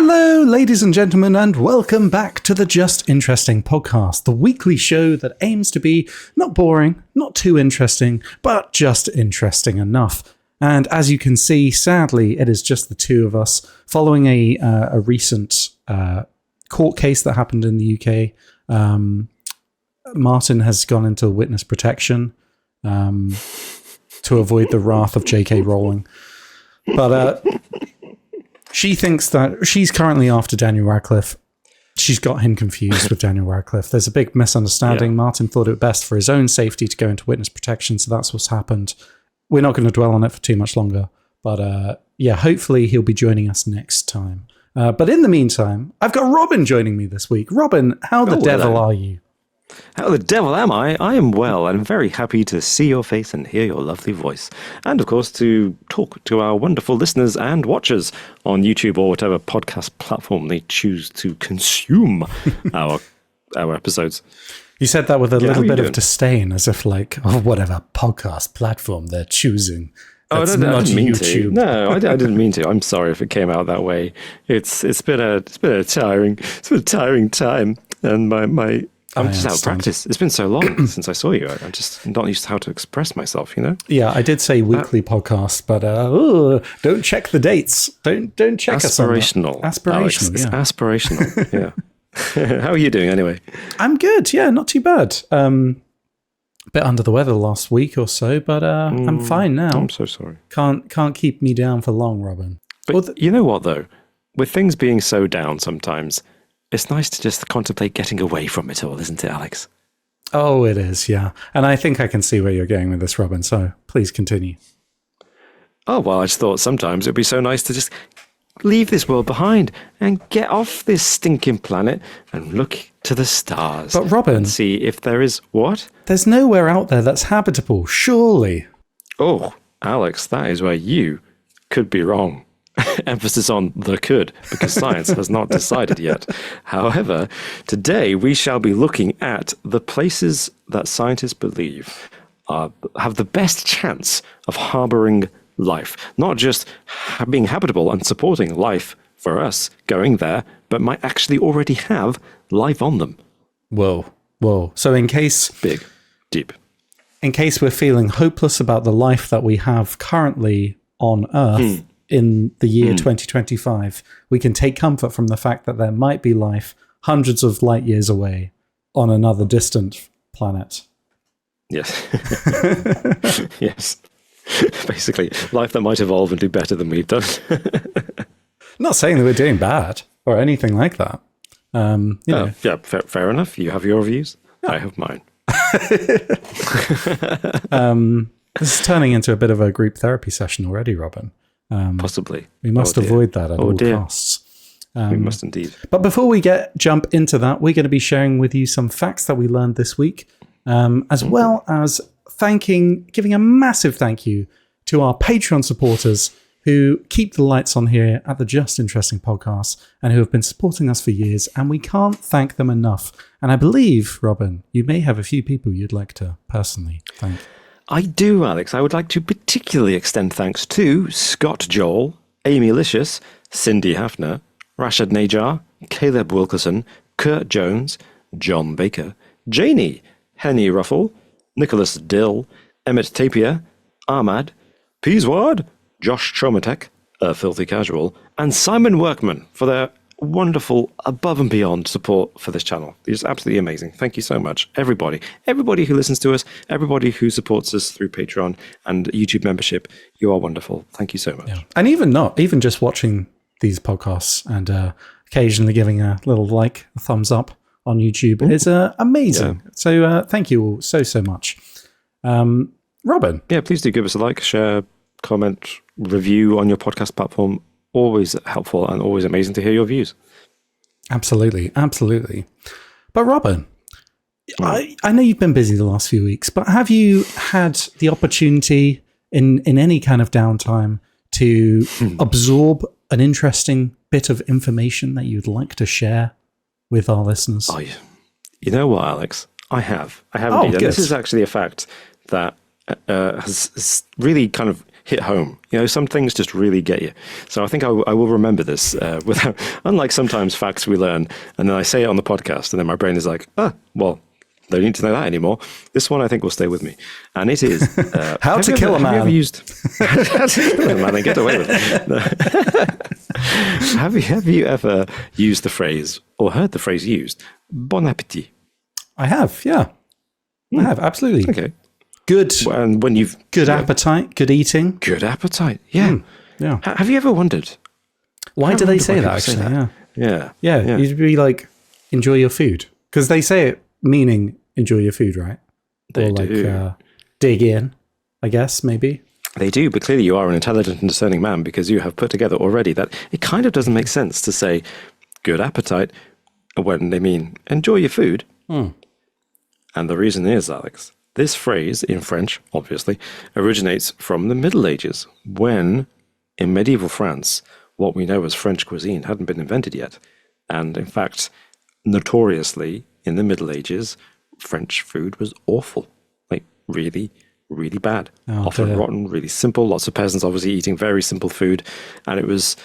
Hello, ladies and gentlemen, and welcome back to the Just Interesting podcast, the weekly show that aims to be not boring, not too interesting, but just interesting enough. And as you can see, sadly, it is just the two of us following a recent court case that happened in the UK. Martin has gone into witness protection to avoid the wrath of J.K. Rowling. But she thinks that she's currently after Daniel Radcliffe. She's got him confused with Daniel Radcliffe. There's a big misunderstanding. Yeah. Martin thought it best for his own safety to go into witness protection, so that's what's happened. We're not going to dwell on it for too much longer. But hopefully he'll be joining us next time. But in the meantime, I've got Robin joining me this week. Robin, how the devil are you? How the devil am I? I am well, and I'm very happy to see your face and hear your lovely voice. And, of course, to talk to our wonderful listeners and watchers on YouTube or whatever podcast platform they choose to consume our episodes. You said that with a little bit of disdain, as if like, whatever podcast platform they're choosing. That's not YouTube. To. No, I didn't mean to. I'm sorry if it came out that way. It's been a tiring time, and I'm just out of practice. It's been so long since I saw you. I'm just not used to how to express myself, you know? Yeah, I did say weekly podcast, but don't check the dates. Don't check us on that. Aspirational. Alex, it's aspirational, yeah. How are you doing anyway? I'm good, yeah, not too bad. Bit under the weather the last week or so, but I'm fine now. I'm so sorry. Can't keep me down for long, Robin. But you know what, though? With things being so down sometimes, it's nice to just contemplate getting away from it all, isn't it, Alex? Oh, it is, yeah. And I think I can see where you're going with this, Robin, so please continue. Oh, well, I just thought sometimes it would be so nice to just leave this world behind and get off this stinking planet and look to the stars. But, Robin... and see if there is... What? There's nowhere out there that's habitable, surely. Oh, Alex, that is where you could be wrong. Emphasis on the could, because science has not decided yet. However, today we shall be looking at the places that scientists believe have the best chance of harboring life. Not just being habitable and supporting life for us going there, but might actually already have life on them. Whoa. So in case... Big, deep. In case we're feeling hopeless about the life that we have currently on Earth... in the year 2025, we can take comfort from the fact that there might be life hundreds of light years away on another distant planet. Yes. Yes. Basically, life that might evolve and do better than we've done. Not saying that we're doing bad or anything like that. Yeah, fair enough. You have your views. Yeah. I have mine. This is turning into a bit of a group therapy session already, Robin. Possibly. We must avoid that at all costs. We must indeed. But before we jump into that, we're going to be sharing with you some facts that we learned this week, as well as giving a massive thank you to our Patreon supporters who keep the lights on here at the Just Interesting podcast and who have been supporting us for years, and we can't thank them enough. And I believe, Robin, you may have a few people you'd like to personally thank. I do, Alex. I would like to particularly extend thanks to Scott Joel, Amy Licious, Cindy Hafner, Rashad Najar, Caleb Wilkerson, Kurt Jones, John Baker, Janie, Henny Ruffle, Nicholas Dill, Emmett Tapia, Ahmad, Peasward, Josh Tromatek, Filthy Casual, and Simon Workman for their wonderful above and beyond support for this channel. It's absolutely amazing. Thank you so much, everybody who listens to us, everybody who supports us through Patreon and YouTube membership. You are wonderful. Thank you so much. Yeah. And even just watching these podcasts and occasionally giving a little a thumbs up on YouTube is amazing. Yeah. So thank you all so much. Robin. Yeah, please do give us a like, share, comment, review on your podcast platform. Always helpful and always amazing to hear your views. Absolutely. But Robin, I know you've been busy the last few weeks, but have you had the opportunity in any kind of downtime to absorb an interesting bit of information that you'd like to share with our listeners? Oh, you know what, Alex? I have indeed. And this is actually a fact that has really kind of hit home. Some things just really get you. So I think I will remember this without, unlike sometimes facts we learn, and then I say it on the podcast, and then my brain is like, well, don't need to know that anymore. This one I think will stay with me. And it is... How to kill a man. Have you ever used... How to kill a man and get away with it. No. Have you ever used the phrase, or heard the phrase used, bon appétit? I have, yeah. I have, absolutely. Okay. Good. And when you've... Good appetite, good eating. Good appetite, yeah. Yeah. Have you ever wondered... Why do they say that, actually? Yeah. You'd be like, enjoy your food. Because they say it meaning enjoy your food, right? They or do. Like dig in, I guess, maybe. They do, but clearly you are an intelligent and discerning man because you have put together already that it kind of doesn't make sense to say good appetite when they mean enjoy your food. And the reason is, Alex, this phrase in French, obviously, originates from the Middle Ages when, in medieval France, what we know as French cuisine hadn't been invented yet. And in fact, notoriously, in the Middle Ages, French food was awful. Like, really, really bad. Often rotten, really simple. Lots of peasants obviously eating very simple food. And it was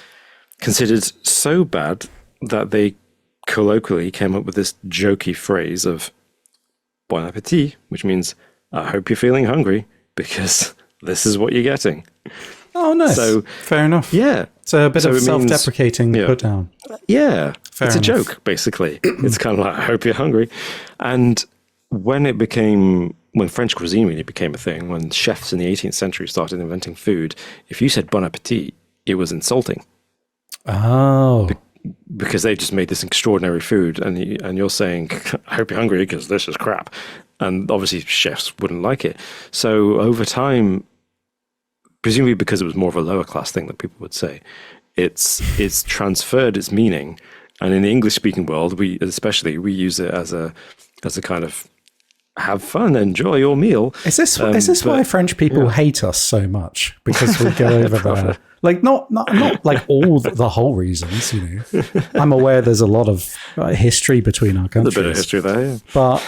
considered so bad that they colloquially came up with this jokey phrase of bon appetit, which means, I hope you're feeling hungry because this is what you're getting. Oh, nice. So, fair enough. Yeah. So a bit of self-deprecating put down. Yeah. Fair it's enough. a joke, basically. It's kind of like, I hope you're hungry. And when French cuisine really became a thing, when chefs in the 18th century started inventing food, if you said bon appetit, it was insulting. Oh. Because they just made this extraordinary food, and you're saying, I hope you're hungry because this is crap. And obviously chefs wouldn't like it. So over time, presumably because it was more of a lower class thing that people would say, it's transferred its meaning. And in the English speaking world, we use it as a kind of have fun, enjoy your meal. Is this why French people hate us so much? Because we go over there. Like not like the whole reasons, I'm aware there's a lot of history between our countries. A bit of history there, yeah. But,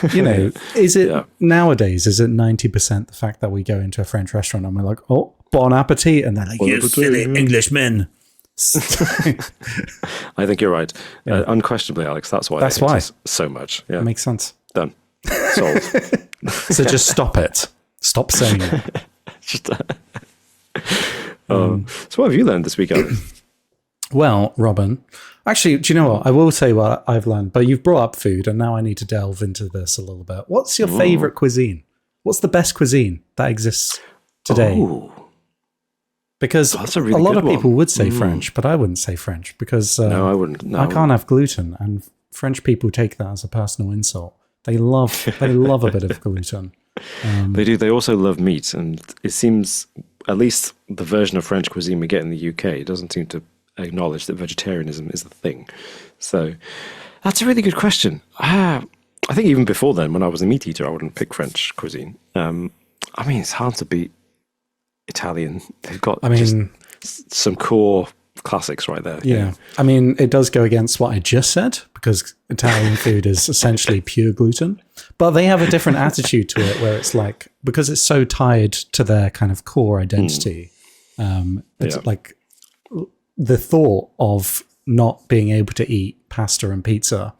is it nowadays, is it 90% the fact that we go into a French restaurant and we're like, oh, bon appetit, and they're like, you silly Englishmen. I think you're right. Unquestionably, Alex, that's why they hate us so much. Yeah. That makes sense. Done. Solved. So just stop it. Stop saying it. So what have you learned this week, Alex? Well, Robin, actually, do you know what? I will say what I've learned, but you've brought up food, and now I need to delve into this a little bit. What's your favorite cuisine? What's the best cuisine that exists today? Ooh. Because a really lot of good people one. would say French, but I wouldn't say French because no, I wouldn't. No, I can't have gluten, and French people take that as a personal insult. They love a bit of gluten. They do. They also love meat, and it seems, at least the version of French cuisine we get in the UK, doesn't seem to acknowledge that vegetarianism is the thing. So that's a really good question. I think even before then, when I was a meat eater, I wouldn't pick French cuisine. It's hard to beat Italian. They've got some core classics right there. Yeah. It does go against what I just said because Italian food is essentially pure gluten, but they have a different attitude to it where it's like, because it's so tied to their kind of core identity, it's like the thought of not being able to eat pasta and pizza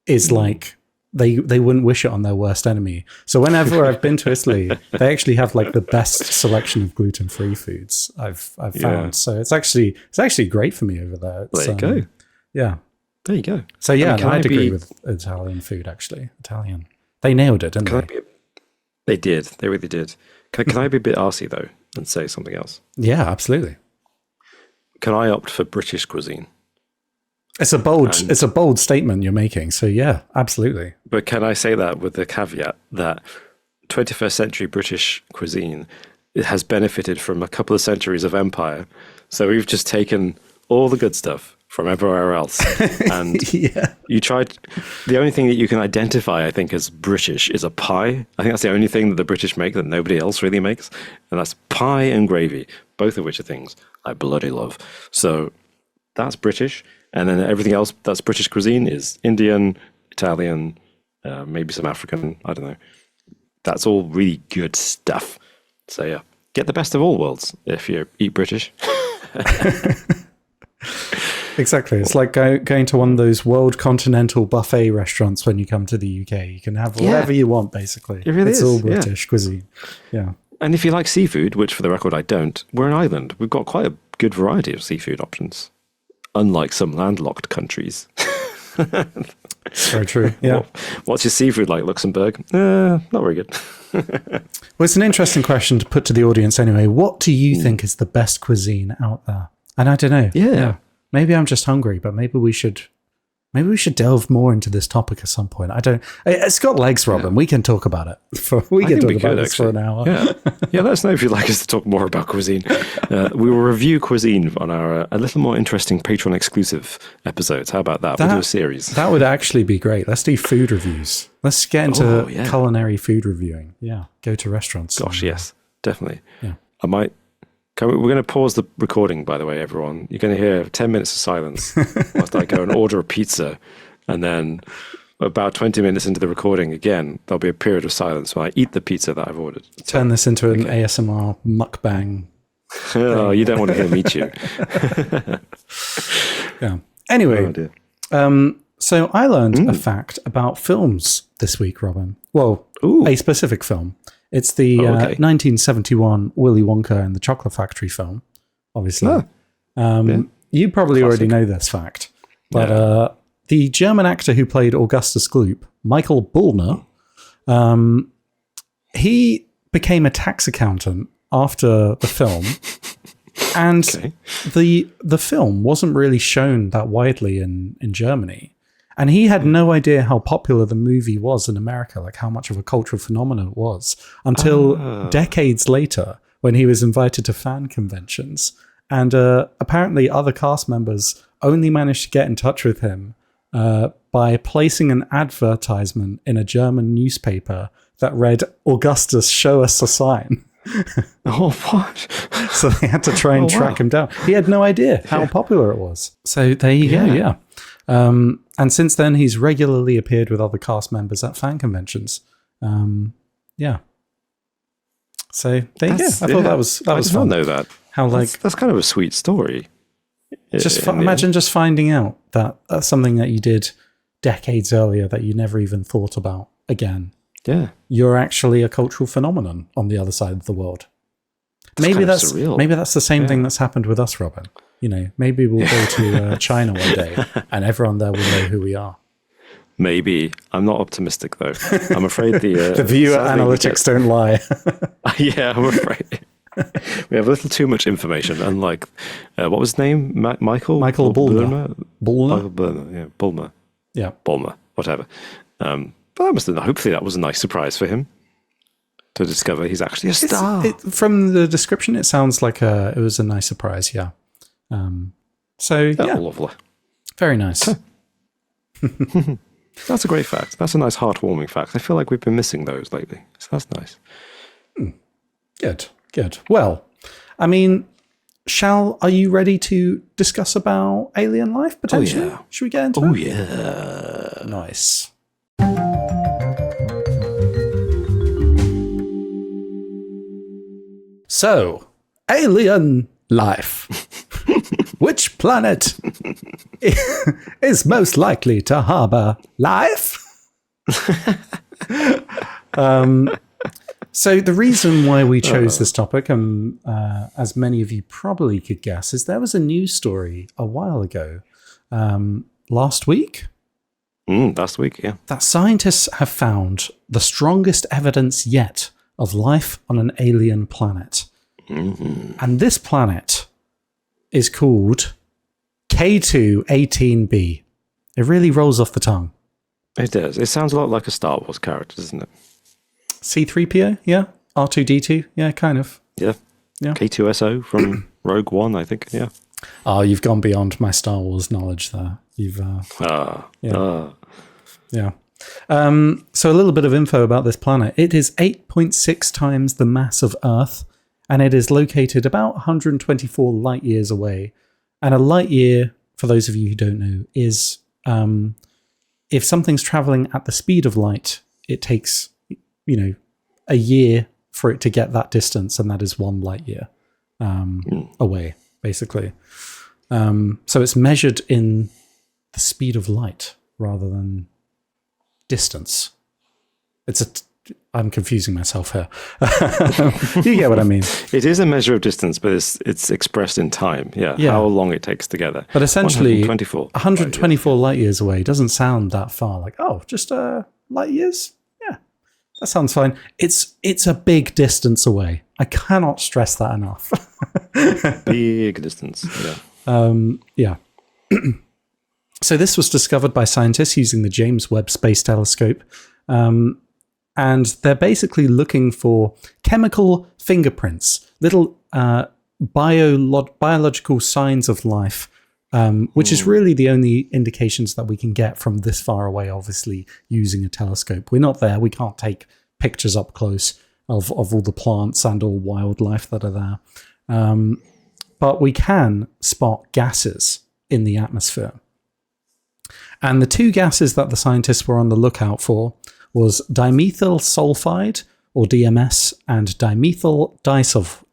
is like, they wouldn't wish it on their worst enemy. So whenever I've been to Italy, they actually have like the best selection of gluten-free foods I've found. So it's actually great for me over there. There you go. Yeah. There you go. So yeah, I'd agree with Italian food actually. Italian. They nailed it, didn't they? They did. They really did. Can I be a bit arsey though and say something else? Yeah, absolutely. Can I opt for British cuisine? It's a bold statement you're making. So yeah, absolutely. But can I say that with the caveat that 21st century British cuisine has benefited from a couple of centuries of empire. So we've just taken all the good stuff from everywhere else. And you tried, the only thing that you can identify, I think, as British is a pie. I think that's the only thing that the British make that nobody else really makes. And that's pie and gravy, both of which are things I bloody love. So that's British. And then everything else that's British cuisine is Indian, Italian, maybe some African, I don't know. That's all really good stuff. So yeah, get the best of all worlds if you eat British. Exactly. It's like going to one of those world continental buffet restaurants when you come to the UK. You can have whatever you want, basically. It really it's is, all British cuisine. Yeah. And if you like seafood, which for the record I don't, we're an island. We've got quite a good variety of seafood options, unlike some landlocked countries. It's very true. Yeah. What's your seafood like, Luxembourg? Not very good. Well, it's an interesting question to put to the audience anyway. What do you think is the best cuisine out there? And I don't know. Yeah. Maybe I'm just hungry, but maybe we should delve more into this topic at some point. I don't. It's got legs, Robin. We can talk about it. We can talk about this for an hour. Yeah, yeah. Let us know if you'd like us to talk more about cuisine. We will review cuisine on our a little more interesting Patreon exclusive episodes. How about that? We'll do a series. That would actually be great. Let's do food reviews. Let's get into culinary food reviewing. Yeah, go to restaurants. Gosh, yes, definitely. Yeah, I might. We're going to pause the recording, by the way, everyone. You're going to hear 10 minutes of silence whilst I go and order a pizza. And then about 20 minutes into the recording, again, there'll be a period of silence while I eat the pizza that I've ordered. Turn this into an ASMR mukbang. Oh, you don't want to hear me chew. Yeah. Anyway, so I learned a fact about films this week, Robin. Well, a specific film. It's the 1971 Willy Wonka and the Chocolate Factory film, obviously. You probably already know this fact. But the German actor who played Augustus Gloop, Michael Bullner, he became a tax accountant after the film. And the film wasn't really shown that widely in Germany. And he had no idea how popular the movie was in America, like how much of a cultural phenomenon it was, until decades later when he was invited to fan conventions. And apparently other cast members only managed to get in touch with him by placing an advertisement in a German newspaper that read, "Augustus, show us a sign." Oh, what? So they had to try and track him down. He had no idea how popular it was. So there you go, and since then, he's regularly appeared with other cast members at fan conventions. So there you go. I thought that was fun. I did not know that. How that's kind of a sweet story. Imagine just finding out that that's something that you did decades earlier that you never even thought about again. Yeah, you're actually a cultural phenomenon on the other side of the world. Maybe that's surreal. Maybe that's the same thing that's happened with us, Robin. Maybe we'll go to China one day and everyone there will know who we are. Maybe. I'm not optimistic, though. I'm afraid the viewer analytics don't lie. Yeah, I'm afraid. We have a little too much information, unlike, what was his name? Michael Bullner. Michael Bullner, yeah. Bulmer. Yeah. Bulmer, whatever. But hopefully that was a nice surprise for him to discover he's actually a star. From the description, it sounds like it was a nice surprise, yeah. Lovely. Very nice. That's a great fact. That's a nice heartwarming fact. I feel like we've been missing those lately. So that's nice. Good. Well, I mean, are you ready to discuss about alien life potentially? Oh, yeah. Should we get into it? Oh, yeah. Nice. So, alien life. Which planet is most likely to harbor life? So the reason why we chose this topic, as many of you probably could guess, is there was a news story a while ago, last week. Last week, yeah. That scientists have found the strongest evidence yet of life on an alien planet. Mm-hmm. And this planet is called K2-18b. It really rolls off the tongue. It does. It sounds a lot like a Star Wars character, doesn't it? C-3PO, yeah. R2-D2, yeah, kind of. Yeah. K2SO from Rogue One, I think, yeah. Oh, you've gone beyond my Star Wars knowledge there. Yeah. So a little bit of info about this planet. It is 8.6 times the mass of Earth, and it is located about 124 light years away. And a light year, for those of you who don't know, is if something's traveling at the speed of light, it takes, a year for it to get that distance, and that is 1 light year away, basically. So it's measured in the speed of light rather than distance. I'm confusing myself here. You get what I mean? It is a measure of distance, but it's expressed in time. Yeah, how long it takes to get there. But essentially, 124 light years away doesn't sound that far. Like, oh, just light years? Yeah, that sounds fine. It's a big distance away. I cannot stress that enough. Big distance, yeah. So this was discovered by scientists using the James Webb Space Telescope. And they're basically looking for chemical fingerprints, little biological signs of life, which is really the only indications that we can get from this far away, obviously, using a telescope. We're not there. We can't take pictures up close of all the plants and all wildlife that are there. But we can spot gases in the atmosphere. And the 2 gases that the scientists were on the lookout for was dimethyl sulfide, or DMS, and dimethyl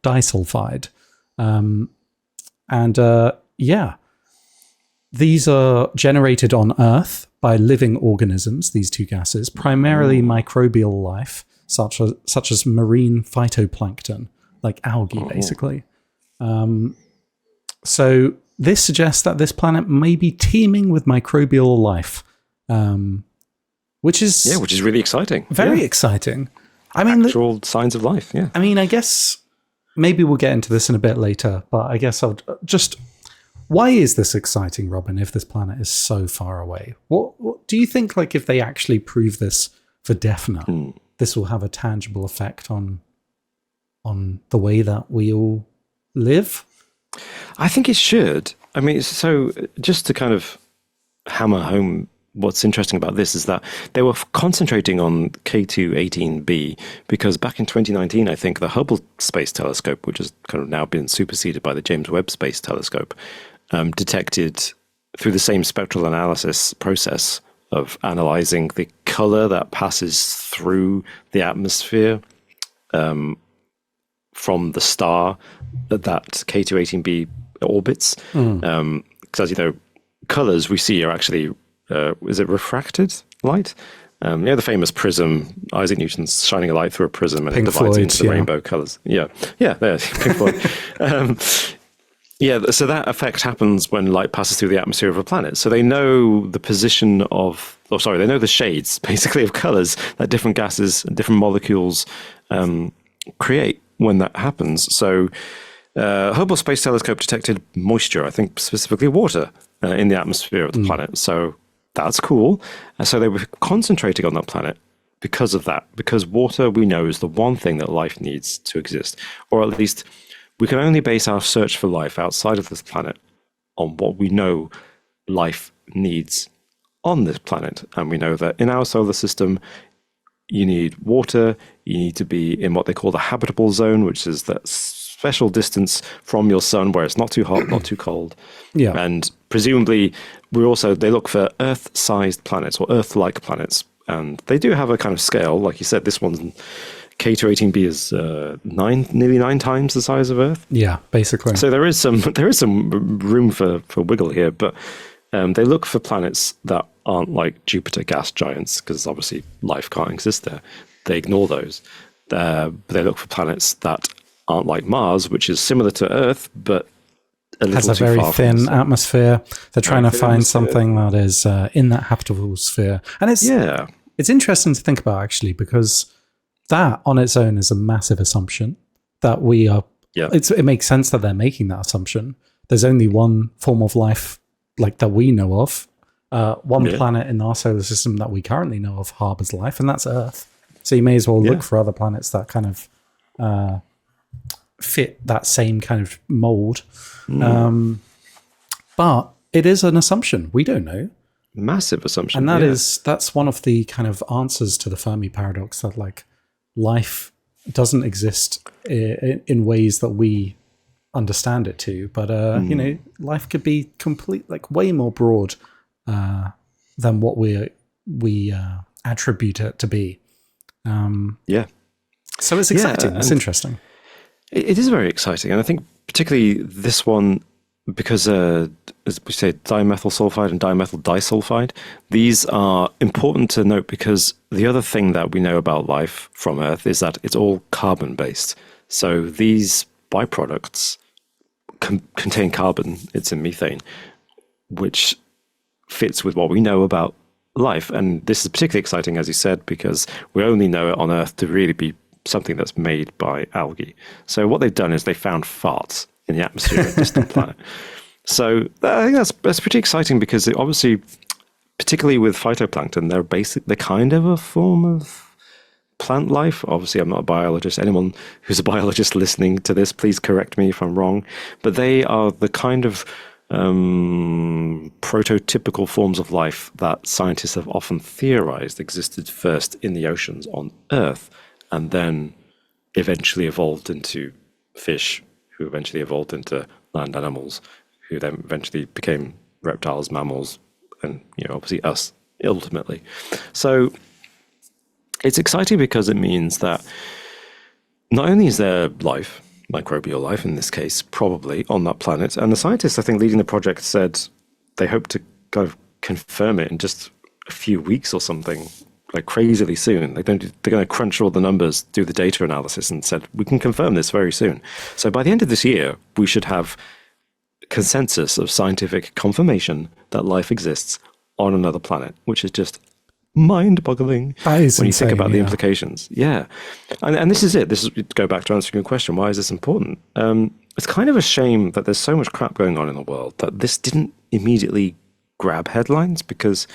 disulfide. These are generated on Earth by living organisms, these 2 gases, primarily microbial life, such as marine phytoplankton, like algae, basically. So this suggests that this planet may be teeming with microbial life, which is really exciting. Very exciting. I mean, actual signs of life. Yeah. I mean, I guess maybe we'll get into this in a bit later, but I guess I'll just. Why is this exciting, Robin? If this planet is so far away, what do you think? Like, if they actually prove this for definite, this will have a tangible effect on the way that we all live? I think it should. I mean, so just to kind of hammer home what's interesting about this is that they were concentrating on K2-18b because back in 2019, I think the Hubble Space Telescope, which has kind of now been superseded by the James Webb Space Telescope, detected through the same spectral analysis process of analyzing the color that passes through the atmosphere from the star that K2-18b orbits. Because as you know, colors we see are actually is it refracted light? The famous prism, Isaac Newton's shining a light through a prism and Pink it divides Floyd, into the rainbow colors. Yeah, there, Pink Floyd. So that effect happens when light passes through the atmosphere of a planet. So they know the position they know the shades, basically, of colors that different gases and different molecules create when that happens. So Hubble Space Telescope detected moisture, I think specifically water, in the atmosphere of the planet. So that's cool. So they were concentrating on that planet because of that, because water, we know, is the one thing that life needs to exist. Or at least we can only base our search for life outside of this planet on what we know life needs on this planet. And we know that in our solar system, you need water, you need to be in what they call the habitable zone, which is that special distance from your sun where it's not too hot, not too cold. Yeah. And presumably they look for Earth-sized planets or Earth-like planets. And they do have a kind of scale. Like you said, this one, K2-18b is nearly 9 times the size of Earth. Yeah, basically. So there is some room for wiggle here, but they look for planets that aren't like Jupiter gas giants, because obviously life can't exist there. They ignore those. They look for planets that aren't like Mars, which is similar to Earth, but has a very thin atmosphere. They're trying to find something that is in that habitable sphere. And it's interesting to think about, actually, because that on its own is a massive assumption that we are. Yeah. It makes sense that they're making that assumption. There's only one form of life like that we know of. One planet in our solar system that we currently know of harbors life, and that's Earth. So you may as well look for other planets that kind of fit that same kind of mold. But it is an assumption. We don't know. Massive assumption. And that's one of the kind of answers to the Fermi paradox, that like life doesn't exist in ways that we understand it to. But, life could be way more broad than what we attribute it to be. So it's exciting. It's interesting. It is very exciting. And I think particularly this one, because, as we say, dimethyl sulfide and dimethyl disulfide, these are important to note because the other thing that we know about life from Earth is that it's all carbon-based. So these byproducts contain carbon, it's in methane, which fits with what we know about life. And this is particularly exciting, as you said, because we only know it on Earth to really be something that's made by algae. So what they've done is they found farts in the atmosphere of a distant planet. So I think that's pretty exciting because it obviously, particularly with phytoplankton, they're kind of a form of plant life. Obviously, I'm not a biologist. Anyone who's a biologist listening to this, please correct me if I'm wrong. But they are the kind of prototypical forms of life that scientists have often theorized existed first in the oceans on Earth and then eventually evolved into fish, who eventually evolved into land animals, who then eventually became reptiles, mammals, and obviously us ultimately. So it's exciting because it means that not only is there life, microbial life in this case, probably on that planet, and the scientists I think leading the project said they hope to kind of confirm it in just a few weeks or something, like crazily soon. They're going to crunch all the numbers, do the data analysis, and said we can confirm this very soon. So by the end of this year, we should have consensus of scientific confirmation that life exists on another planet, which is just mind-boggling when you think about the implications. Yeah. And this is it. This is to go back to answering your question. Why is this important? It's kind of a shame that there's so much crap going on in the world that this didn't immediately grab headlines, because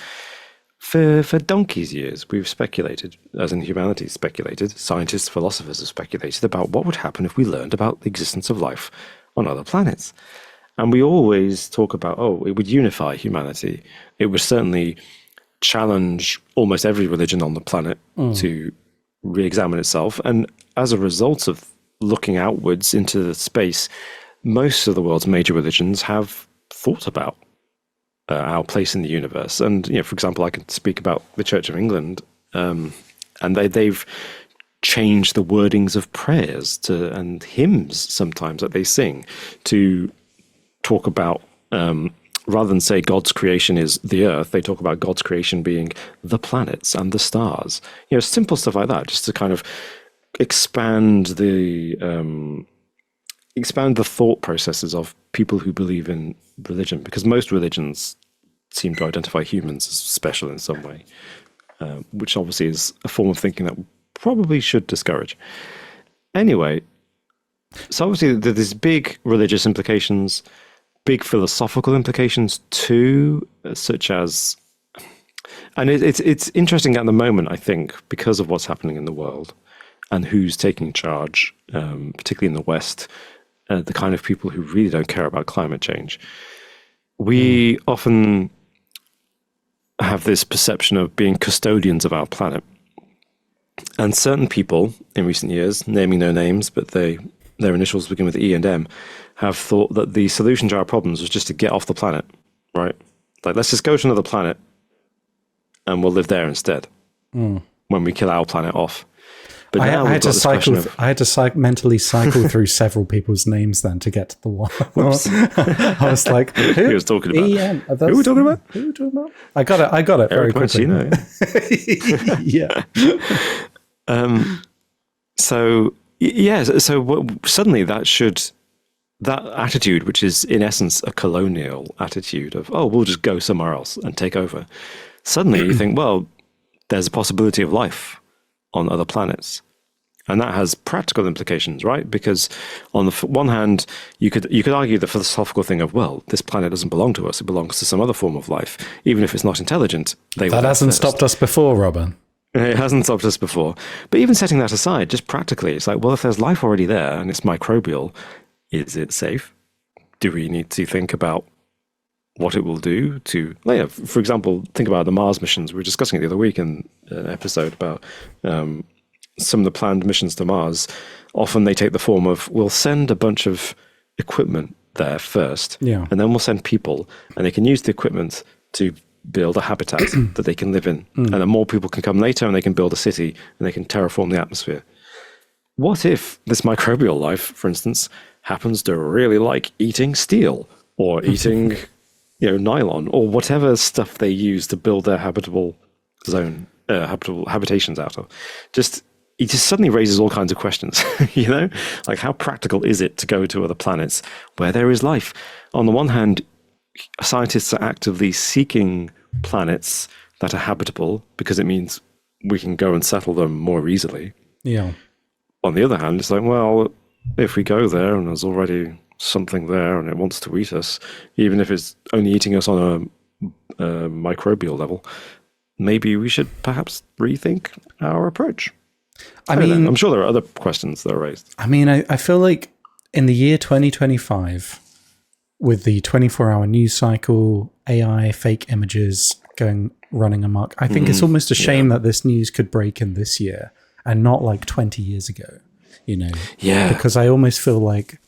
for donkey's years, we've speculated, as in humanity speculated, scientists, philosophers have speculated about what would happen if we learned about the existence of life on other planets. And we always talk about, it would unify humanity. It would certainly challenge almost every religion on the planet to re-examine itself. And as a result of looking outwards into the space, most of the world's major religions have thought about our place in the universe. And, for example, I can speak about the Church of England, and they've changed the wordings of prayers and hymns sometimes that they sing to talk about, rather than say God's creation is the earth, they talk about God's creation being the planets and the stars. Simple stuff like that, just to kind of expand the thought processes of people who believe in religion, because most religions seem to identify humans as special in some way, which obviously is a form of thinking that probably should discourage. Anyway, so obviously there's big religious implications, big philosophical implications too, such as, and it's interesting at the moment, I think, because of what's happening in the world and who's taking charge, particularly in the West, the kind of people who really don't care about climate change. We often have this perception of being custodians of our planet. And certain people in recent years, naming no names, but their initials begin with E and M, have thought that the solution to our problems was just to get off the planet, right? Like, let's just go to another planet and we'll live there instead when we kill our planet off. But I had to mentally cycle through several people's names then to get to the one. I was like, who? He was talking about. Who are we talking about? Who are we talking about? I got it very quickly. Yeah. So suddenly that attitude, which is in essence a colonial attitude of, we'll just go somewhere else and take over. Suddenly you think, well, there's a possibility of life on other planets. And that has practical implications, right? Because on the one hand, you could argue the philosophical thing of, well, this planet doesn't belong to us. It belongs to some other form of life. Even if it's not intelligent, that hasn't stopped us before, Robin. It hasn't stopped us before. But even setting that aside, just practically, it's like, well, if there's life already there and it's microbial, is it safe? Do we need to think about what it will do to, for example, think about the Mars missions. We were discussing it the other week in an episode about some of the planned missions to Mars. Often they take the form of, we'll send a bunch of equipment there first, and then we'll send people, and they can use the equipment to build a habitat that they can live in. And then more people can come later and they can build a city and they can terraform the atmosphere. what if this microbial life, for instance, happens to really like eating steel or eating, nylon or whatever stuff they use to build their habitable habitations out of? It just suddenly raises all kinds of questions, like how practical is it to go to other planets where there is life? On the one hand, scientists are actively seeking planets that are habitable because it means we can go and settle them more easily. Yeah. On the other hand, it's like, well, if we go there and there's already something there and it wants to eat us, even if it's only eating us on a microbial level, maybe we should perhaps rethink our approach. I'm sure there are other questions that are raised. I mean, I feel like in the year 2025, with the 24-hour news cycle, AI, fake images running amok, I think it's almost a shame that this news could break in this year and not like 20 years ago, Yeah. Because I almost feel like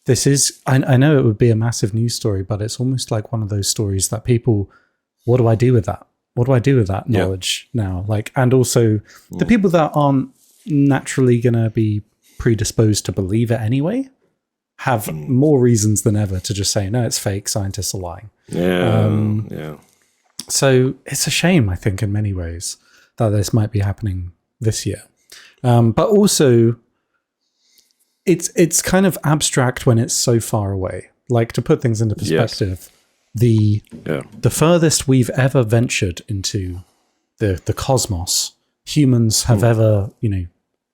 this is, I know it would be a massive news story, but it's almost like one of those stories that people, what do I do with that? What do I do with that knowledge now? And also the people that aren't naturally going to be predisposed to believe it anyway have more reasons than ever to just say, no, it's fake, scientists are lying. Yeah. So it's a shame, I think, in many ways that this might be happening this year. But also it's kind of abstract when it's so far away. Like, to put things into perspective, the furthest we've ever ventured into the cosmos, humans have ever,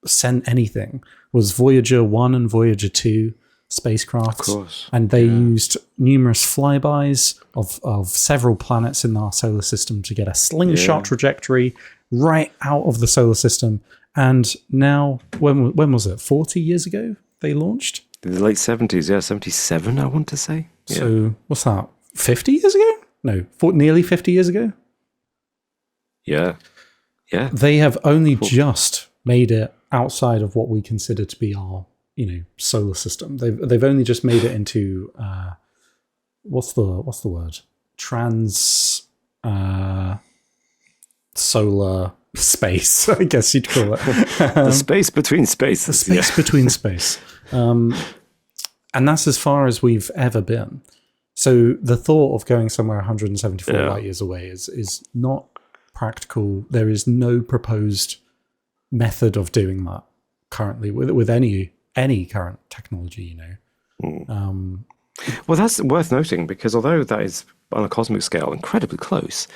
sent anything, was Voyager 1 and Voyager 2 spacecrafts. Of course. And they used numerous flybys of several planets in our solar system to get a slingshot trajectory right out of the solar system. And now, when was it? 40 years ago they launched? In the late 70s, 77, I want to say. So what's that? 50 years ago? No, nearly 50 years ago? Yeah. They have only just made it outside of what we consider to be our, solar system. They've only just made it into what's the word? Solar space, I guess you'd call it. The space between spaces. The space between space. And that's as far as we've ever been. So the thought of going somewhere 174 light years away is not practical. There is no proposed method of doing that currently with any current technology, Well, that's worth noting, because although that is on a cosmic scale incredibly close,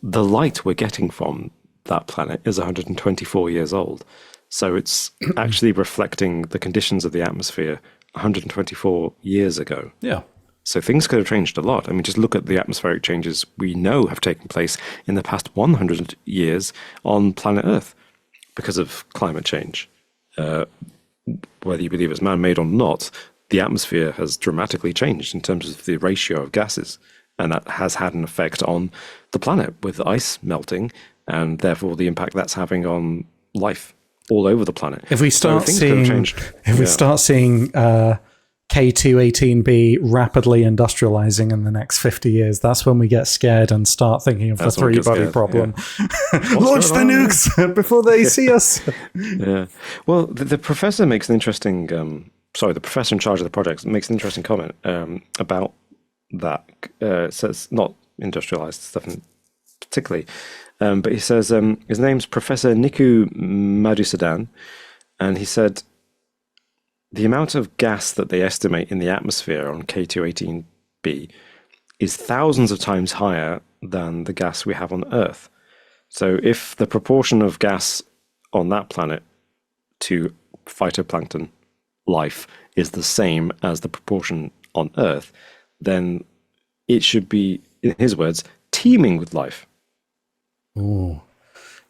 the light we're getting from that planet is 124 years old. So it's actually reflecting the conditions of the atmosphere 124 years ago. Yeah. So things could have changed a lot. I mean, just look at the atmospheric changes we know have taken place in the past 100 years on planet Earth because of climate change. Whether you believe it's man-made or not, the atmosphere has dramatically changed in terms of the ratio of gases. And that has had an effect on the planet with ice melting, and therefore the impact that's having on life all over the planet. If we start seeing K2-18b rapidly industrializing in the next 50 years, that's when we get scared and start thinking of the three-body problem. Launch the nukes before they see us. Yeah. Well, the professor makes an interesting... the professor in charge of the project makes an interesting comment about that. It says, not industrialized stuff particularly, but he says his name's Professor Niku Madhusudan, and he said the amount of gas that they estimate in the atmosphere on K2-18b is thousands of times higher than the gas we have on Earth. So if the proportion of gas on that planet to phytoplankton life is the same as the proportion on Earth, then it should be, in his words, teeming with life. Oh,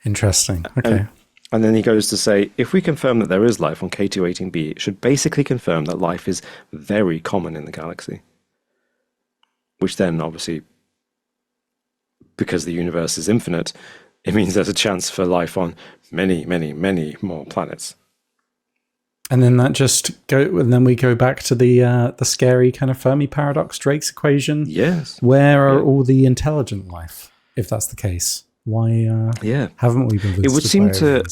interesting. Okay. And then he goes to say, if we confirm that there is life on K2-18b, it should basically confirm that life is very common in the galaxy. Which then, obviously, because the universe is infinite, it means there's a chance for life on many, many, many more planets. And then we go back to the scary kind of Fermi paradox, Drake's equation. Yes. Where are all the intelligent life, if that's the case? Why haven't we been visited? It would seem to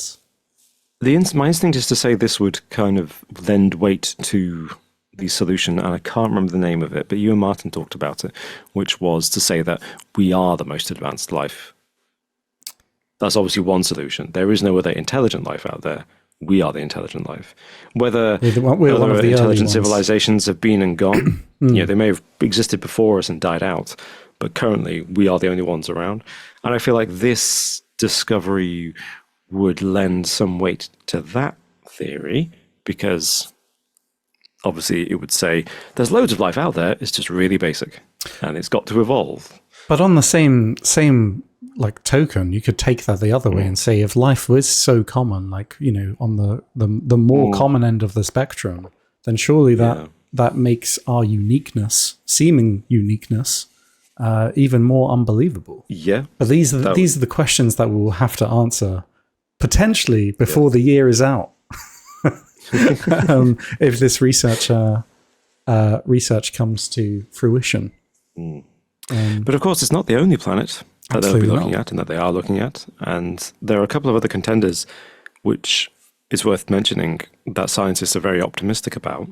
My instinct is to say this would kind of lend weight to the solution, and I can't remember the name of it, but you and Martin talked about it, which was to say that we are the most advanced life. That's obviously one solution. There is no other intelligent life out there. We are the intelligent life. Whether We're one of other the early intelligent ones. civilizations have been and gone, they may have existed before us and died out, but currently we are the only ones around. And I feel like this discovery would lend some weight to that theory, because obviously it would say there's loads of life out there, it's just really basic and it's got to evolve. But on the same like token, you could take that the other way and say, if life was so common, like, on the more common end of the spectrum, then surely that makes our seeming uniqueness, even more unbelievable. Yeah. But these are the questions that we will have to answer potentially before the year is out. If this research comes to fruition. But of course, it's not the only planet that they'll be looking at and that they are looking at. And there are a couple of other contenders, which is worth mentioning, that scientists are very optimistic about.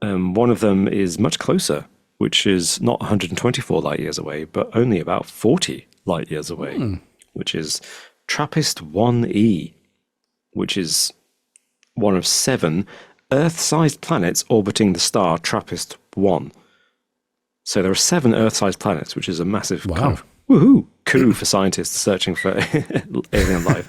One of them is much closer, which is not 124 light years away, but only about 40 light years away, which is TRAPPIST-1e, which is one of 7 Earth-sized planets orbiting the star TRAPPIST-1. So there are 7 Earth-sized planets, which is a massive kind of coup for scientists searching for alien life,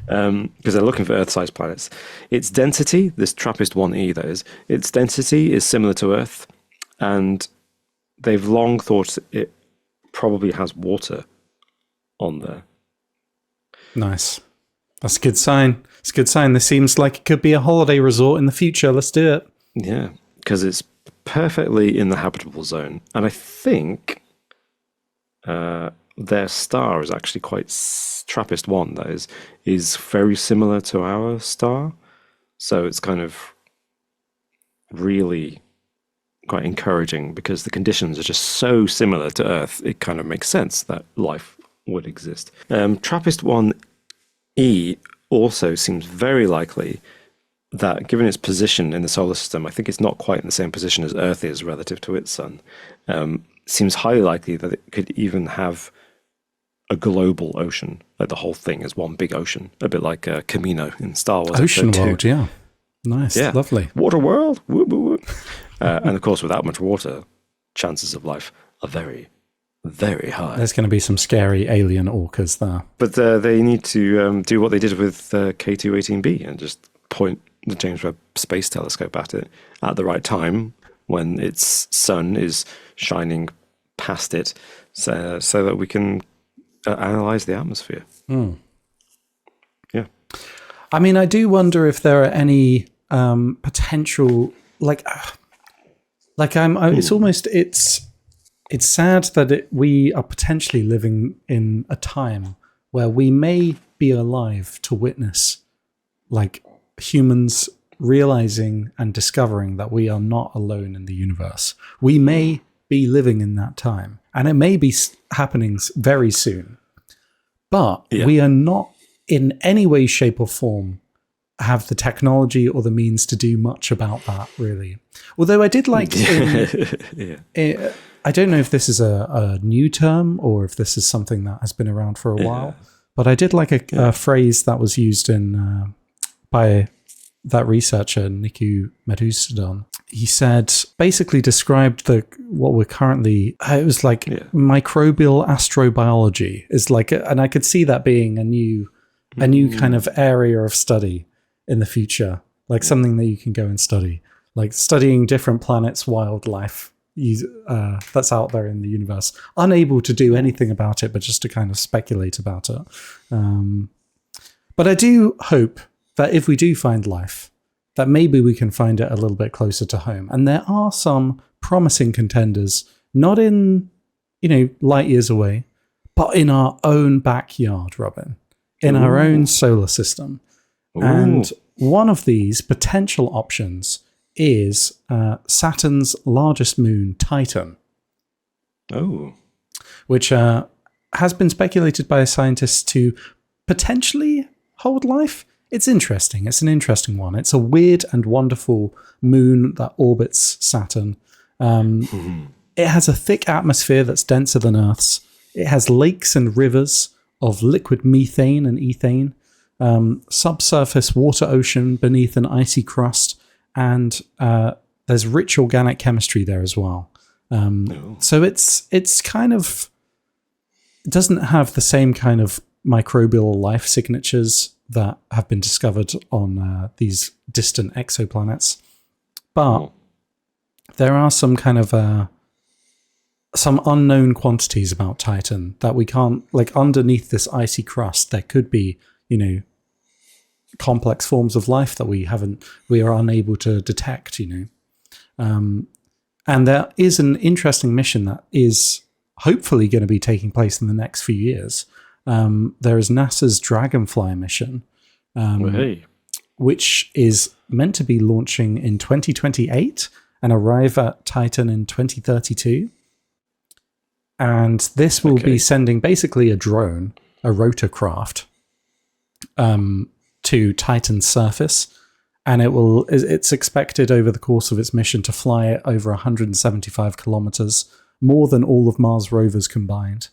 because they're looking for Earth-sized planets. Its density, this TRAPPIST-1e that is, its density is similar to Earth, and they've long thought it probably has water on there. Nice. That's a good sign. It's a good sign. This seems like it could be a holiday resort in the future. Let's do it. Yeah, because it's perfectly in the habitable zone. And I think their star is actually quite... TRAPPIST-1, that is very similar to our star. So it's kind of really quite encouraging, because the conditions are just so similar to Earth, it kind of makes sense that life would exist. TRAPPIST-1e also seems very likely that, given its position in the solar system, I think it's not quite in the same position as Earth is relative to its sun, seems highly likely that it could even have a global ocean, like the whole thing is one big ocean, a bit like Camino in Star Wars. Ocean world, yeah. Nice, yeah. Lovely. Water world, whoop, whoop, whoop. And of course, without much water, chances of life are very, very high. There's going to be some scary alien orcas there. But they need to do what they did with K2-18b and just point the James Webb Space Telescope at it at the right time when its sun is shining past it, so that we can analyze the atmosphere. Yeah. I mean, I do wonder if there are any potential, it's sad that we are potentially living in a time where we may be alive to witness, like, humans realizing and discovering that we are not alone in the universe. We may be living in that time, and it may be happening very soon, but we are not in any way, shape or form have the technology or the means to do much about that, really. Although I did like I don't know if this is a new term or if this is something that has been around for a while, but I did like a phrase that was used in by that researcher, Niku Madhusudan. He said, basically described what we're currently, it was like microbial astrobiology is like, and I could see that being a new kind of area of study in the future, like something that you can go and study, like studying different planets, wildlife, that's out there in the universe, unable to do anything about it, but just to kind of speculate about it. But I do hope that if we do find life, that maybe we can find it a little bit closer to home. And there are some promising contenders, not in, light years away, but in our own backyard, Robin, in our own solar system. Ooh. And one of these potential options is Saturn's largest moon, Titan. Oh. Which has been speculated by scientists to potentially hold life. it's interesting. It's an interesting one. It's a weird and wonderful moon that orbits Saturn. It has a thick atmosphere that's denser than Earth's. It has lakes and rivers of liquid methane and ethane, subsurface water ocean beneath an icy crust, and there's rich organic chemistry there as well. So it's kind of, it doesn't have the same kind of microbial life signatures that have been discovered on these distant exoplanets, but there are some kind of some unknown quantities about Titan that we can't, like, underneath this icy crust there could be, complex forms of life that we are unable to detect, and there is an interesting mission that is hopefully going to be taking place in the next few years. There is NASA's Dragonfly mission, which is meant to be launching in 2028 and arrive at Titan in 2032. And this will be sending basically a drone, a rotorcraft, to Titan's surface. And it's expected over the course of its mission to fly at over 175 kilometers, more than all of Mars rovers combined.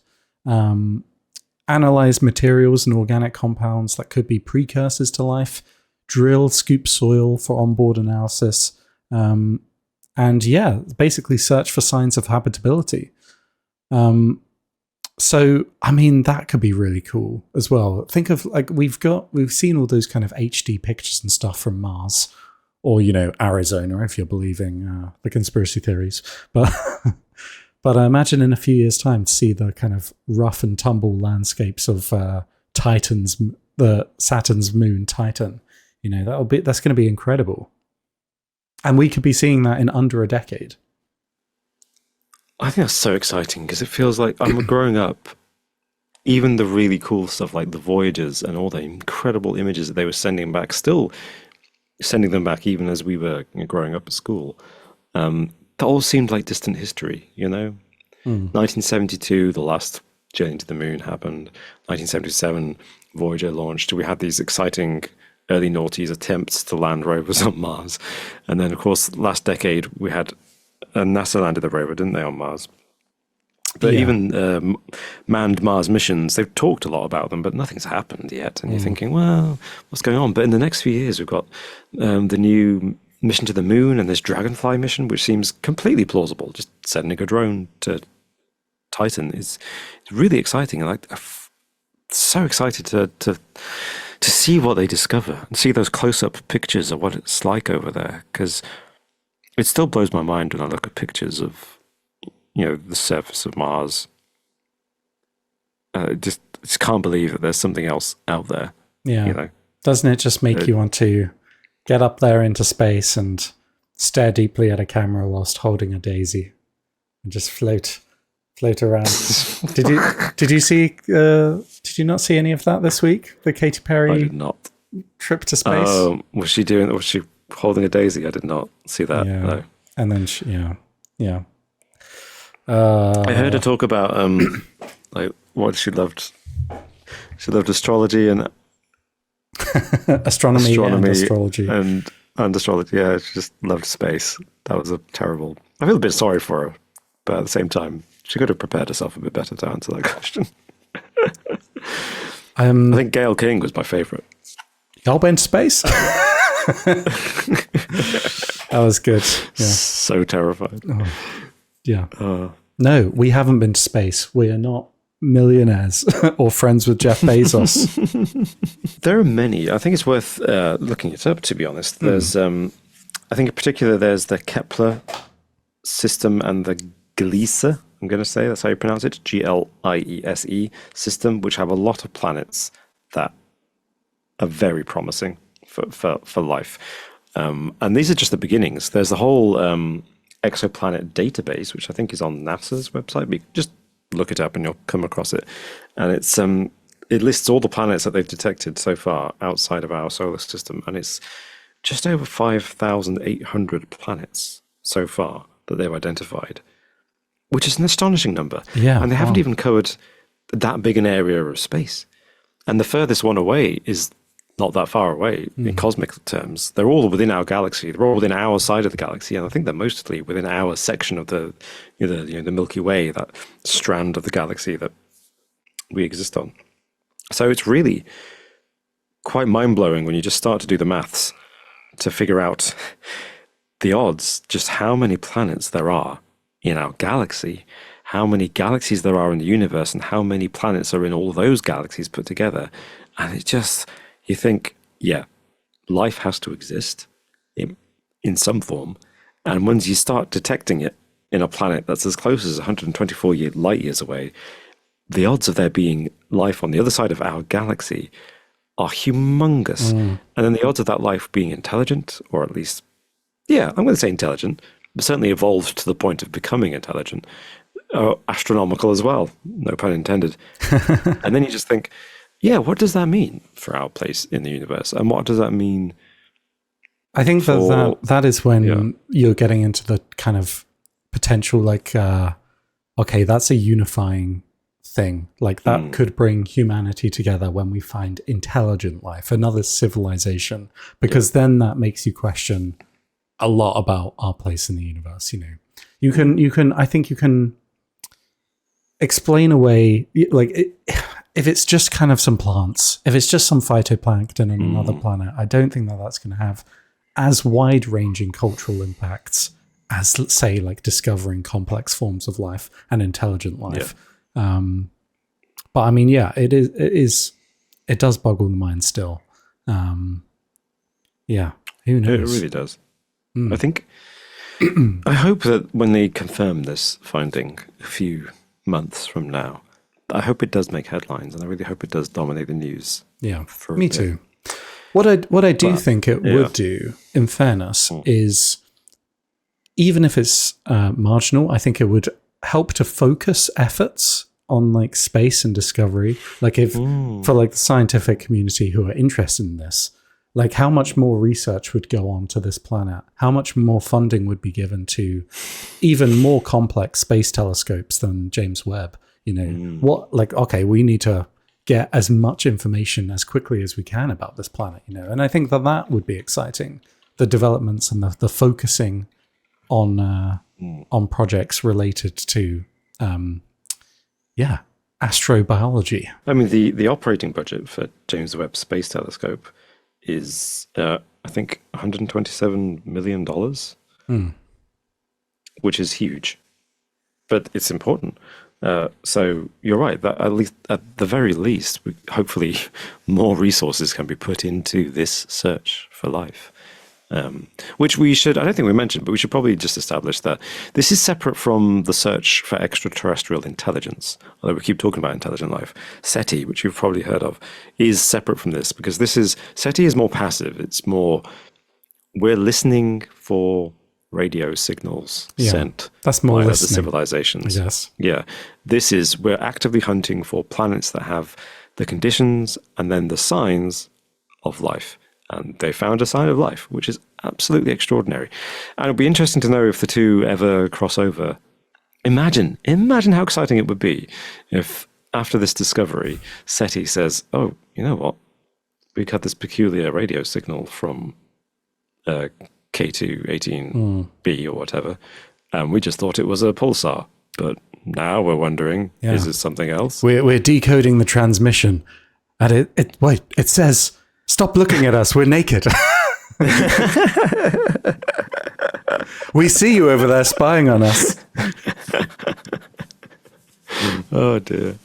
Analyze materials and organic compounds that could be precursors to life, scoop soil for onboard analysis, and basically search for signs of habitability. So, I mean, that could be really cool as well. Think of, like, we've seen all those kind of HD pictures and stuff from Mars, or, Arizona, if you're believing the conspiracy theories. But I imagine in a few years' time to see the kind of rough and tumble landscapes of the Saturn's moon Titan. That's going to be incredible. And we could be seeing that in under a decade. I think that's so exciting because it feels like I'm growing up, even the really cool stuff like the Voyagers and all the incredible images that they were sending back, still sending them back even as we were growing up at school. That all seemed like distant history, 1972, the last journey to the moon happened. 1977, Voyager launched. We had these exciting early noughties attempts to land rovers on Mars. And then, of course, last decade, we had NASA landed the rover, didn't they, on Mars? But even manned Mars missions, they've talked a lot about them, but nothing's happened yet. And you're thinking, well, what's going on? But in the next few years, we've got the new mission to the moon and this Dragonfly mission, which seems completely plausible. Just sending a drone to Titan is really exciting. I'm so excited to see what they discover and see those close-up pictures of what it's like over there, because it still blows my mind when I look at pictures of, the surface of Mars. Just can't believe that there's something else out there. Yeah. Doesn't it just make you want to get up there into space and stare deeply at a camera whilst holding a daisy and just float around? Did you not see any of that this week? The Katy Perry I did not. Trip to space? Was she holding a daisy? I did not see that. Yeah. No. And then I heard her talk about what she loved. She loved astrology and astronomy and astrology and astrology. Yeah, she just loved space. That was a terrible. I feel a bit sorry for her, but at the same time, she could have prepared herself a bit better to answer that question. I think Gayle King was my favourite. Y'all been to space? That was good. Yeah. So terrified. Oh, yeah. No, we haven't been to space. We are not millionaires or friends with Jeff Bezos. There are many. I think it's worth looking it up, to be honest. There's, I think in particular, there's the Kepler system and the Gliese, I'm going to say, that's how you pronounce it, Gliese system, which have a lot of planets that are very promising for life. And these are just the beginnings. There's the whole exoplanet database, which I think is on NASA's website. Just look it up and you'll come across it. And it lists all the planets that they've detected so far outside of our solar system. And it's just over 5,800 planets so far that they've identified, which is an astonishing number. Yeah, and they haven't even covered that big an area of space. And the furthest one away is not that far away in cosmic terms. They're all within our galaxy. They're all within our side of the galaxy, and I think they're mostly within our section of the Milky Way, that strand of the galaxy that we exist on. So it's really quite mind-blowing when you just start to do the maths to figure out the odds, just how many planets there are in our galaxy, how many galaxies there are in the universe, and how many planets are in all those galaxies put together. And it just, you think, yeah, life has to exist in some form. And once you start detecting it in a planet that's as close as 124 light years away, the odds of there being life on the other side of our galaxy are humongous. And then the odds of that life being intelligent, or at least, yeah, I'm going to say intelligent, but certainly evolved to the point of becoming intelligent, are astronomical as well, no pun intended. And then you just think, yeah, what does that mean for our place in the universe? And what does that mean? I think that is when you're getting into the kind of potential, like, okay, that's a unifying thing. Like that could bring humanity together when we find intelligent life, another civilization, because then that makes you question a lot about our place in the universe. You know, I think you can explain away, like, if it's just kind of some plants, if it's just some phytoplankton on another planet, I don't think that that's going to have as wide-ranging cultural impacts as, let's say, like discovering complex forms of life and intelligent life. But I mean, yeah, it does boggle the mind still. Yeah, who knows? It really does. I think, I hope that when they confirm this finding a few months from now, I hope it does make headlines, and I really hope it does dominate the news. Yeah, me too. What I do think it would do, in fairness, is even if it's marginal, I think it would help to focus efforts on like space and discovery. Like if for like the scientific community who are interested in this, like how much more research would go on to this planet? How much more funding would be given to even more complex space telescopes than James Webb? You know, what, like, okay, we need to get as much information as quickly as we can about this planet, you know, and I think that would be exciting. The developments and the focusing on projects related to, astrobiology. I mean, the operating budget for James Webb Space Telescope is, I think, $127 million, which is huge, but it's important. So you're right, that at least, at the very least, hopefully more resources can be put into this search for life. Which we should, I don't think we mentioned, but we should probably just establish that this is separate from the search for extraterrestrial intelligence. Although we keep talking about intelligent life, SETI, which you've probably heard of, is separate from this, because SETI is more passive. It's more, we're listening for radio signals sent that's more by other listening, civilizations. I guess. Yeah. This is, we're actively hunting for planets that have the conditions and then the signs of life. And they found a sign of life, which is absolutely extraordinary. And it'll be interesting to know if the two ever cross over. Imagine how exciting it would be if after this discovery, SETI says, oh, you know what? We got this peculiar radio signal from K2-18b or whatever, and we just thought it was a pulsar. But now we're wondering, is it something else? We're decoding the transmission. And it says, stop looking at us, we're naked. We see you over there spying on us. Oh dear.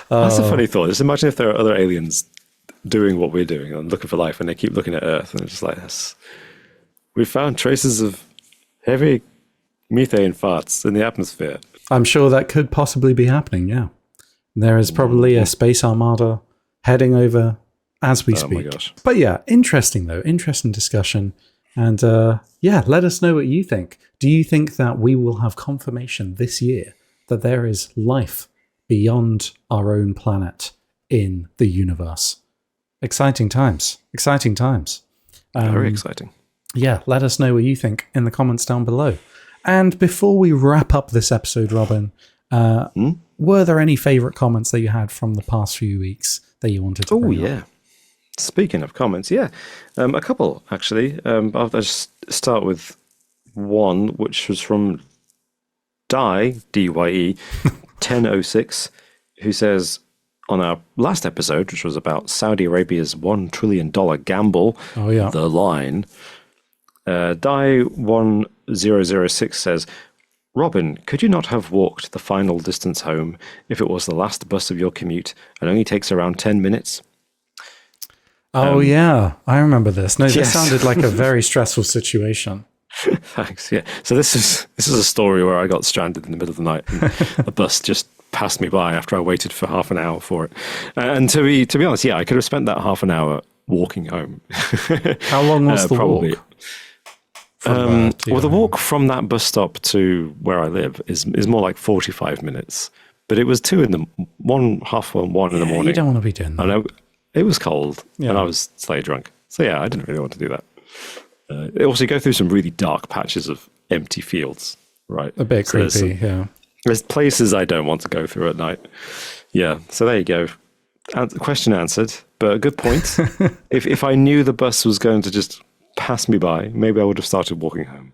That's a funny thought. Just imagine if there are other aliens doing what we're doing and looking for life, and they keep looking at Earth, and it's just like this. We found traces of heavy methane farts in the atmosphere. I'm sure that could possibly be happening, yeah. There is probably a space armada heading over as we speak. My gosh. But yeah, interesting though. Interesting discussion. And let us know what you think. Do you think that we will have confirmation this year that there is life beyond our own planet in the universe? Exciting times. Exciting times. Very exciting. Yeah, let us know what you think in the comments down below. And before we wrap up this episode, Robin, were there any favourite comments that you had from the past few weeks that you wanted to bring up? Speaking of comments, yeah, a couple actually. I'll just start with one, which was from DYE 1006, who says on our last episode, which was about Saudi Arabia's $1 trillion gamble, Oh, yeah. The Line, Die1006 says, Robin, could you not have walked the final distance home if it was the last bus of your commute and only takes around 10 minutes? Oh, yeah. I remember this. No, this Yes. sounded like a very stressful situation. Thanks. Yeah. So this is a story where I got stranded in the middle of the night, and a bus just passed me by after I waited for half an hour for it. And to be honest, yeah, I could have spent that half an hour walking home. How long was the probably. walk? From, to Well, the your home? walk from that bus stop to where I live is more like 45 minutes. But it was one in the morning. You don't want to be doing that. I know it was cold, Yeah. and I was slightly drunk. So yeah, I didn't really want to do that. Also, you go through some really dark patches of empty fields, right? A bit So creepy, yeah. There's places I don't want to go through at night. Yeah, so there you go. Question answered, but a good point. If I knew the bus was going to just pass me by, maybe I would have started walking home.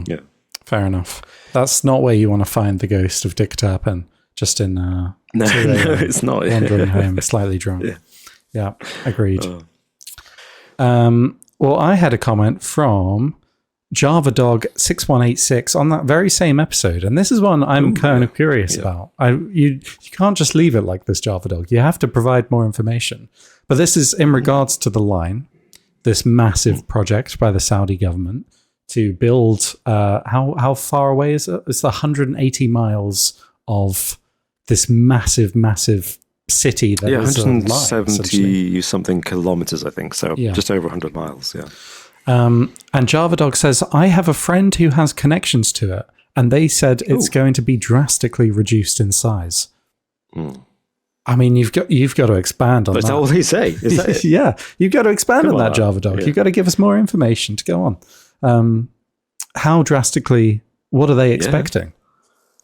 Yeah. Fair enough. That's not where you want to find the ghost of Dick Turpin, just in No, it's not. wandering home, slightly drunk. Yeah, agreed. Oh. Well, I had a comment from JavaDog6186 on that very same episode, and this is one I'm kind of curious about. You can't just leave it like this, JavaDog. You have to provide more information. But this is in regards to the Line, this massive project by the Saudi government to build. How far away is it? It's 180 miles of this massive city that is a line, essentially. 170 something kilometers, I think. So Yeah. just over 100 miles. Yeah. And JavaDog says, I have a friend who has connections to it, and they said it's going to be drastically reduced in size. I mean, you've got to expand on But is that that. all they say? Is that it? Yeah, you've got to expand Come on that, on. JavaDog. Yeah. You've got to give us more information to go on. How drastically? What are they expecting?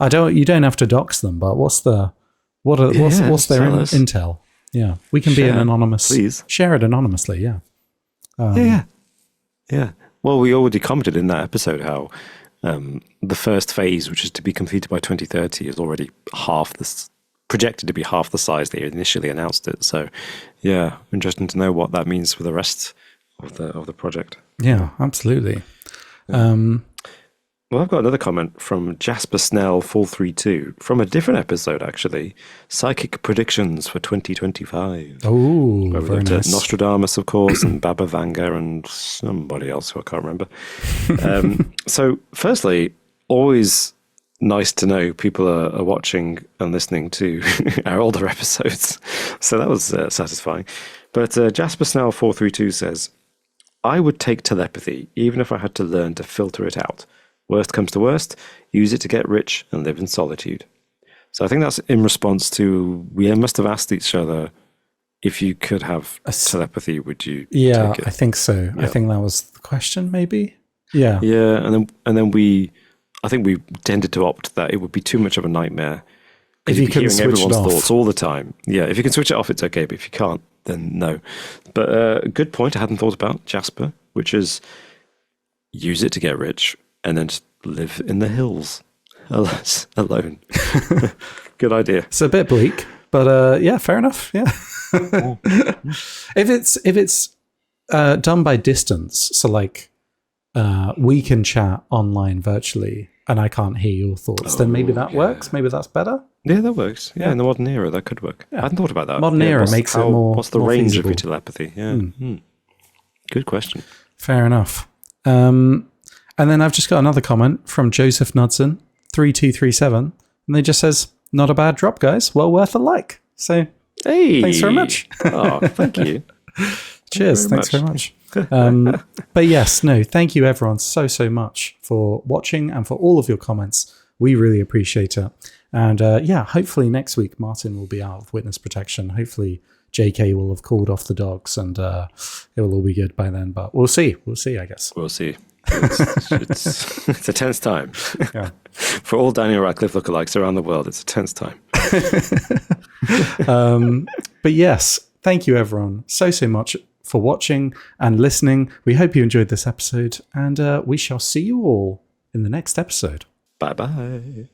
You don't have to dox them, but what's their tell us. intel? Yeah, we can be Share, an anonymous. please. Share it anonymously. Yeah. Yeah. Well, we already commented in that episode how the first phase, which is to be completed by 2030, is already projected to be half the size they initially announced it. So, yeah, interesting to know what that means for the rest of the project. Yeah, absolutely. Well, I've got another comment from Jasper Snell 432 from a different episode, actually. Psychic predictions for 2025. Oh, Where we very looked nice. at Nostradamus, of course, and Baba Vanga and somebody else who I can't remember. So, firstly, always nice to know people are watching and listening to our older episodes. So that was satisfying. But Jasper Snell 432 says, I would take telepathy, even if I had to learn to filter it out. Worst comes to worst, use it to get rich and live in solitude. So I think that's in response to, we must have asked each other, if you could have telepathy, would you take it? I think so. Yeah. I think that was the question, maybe. Yeah. Yeah, and then I think we tended to opt that it would be too much of a nightmare. If you You'd be can hearing switch it everyone's off. thoughts all the time. Yeah, if you can switch it off, it's okay. But if you can't, then no. But a good point I hadn't thought about, Jasper, which is use it to get rich and then just live in the hills alone. Good idea. It's a bit bleak, but yeah, fair enough. Yeah. If it's done by distance, so like we can chat online virtually and I can't hear your thoughts, then maybe that works. Maybe that's better. Yeah, that works. Yeah, in the modern era, that could work. I hadn't thought about that. Modern era makes it more. What's the more range feasible. of your telepathy? Yeah. Good question. Fair enough. And then I've just got another comment from Joseph Knudsen 3237, and they just says, "Not a bad drop, guys. Well worth a like." So Hey, thanks very much. Oh, thank you. Cheers. Thanks very much. But yes, no, thank you everyone so much for watching and for all of your comments. We really appreciate it. And yeah, hopefully next week Martin will be out of witness protection. Hopefully JK will have called off the dogs and it will all be good by then. But we'll see. We'll see, I guess. We'll see. It's a tense time. Yeah. For all Daniel Radcliffe lookalikes around the world, it's a tense time. But yes, thank you everyone so much for watching and listening. We hope you enjoyed this episode, and we shall see you all in the next episode. Bye-bye.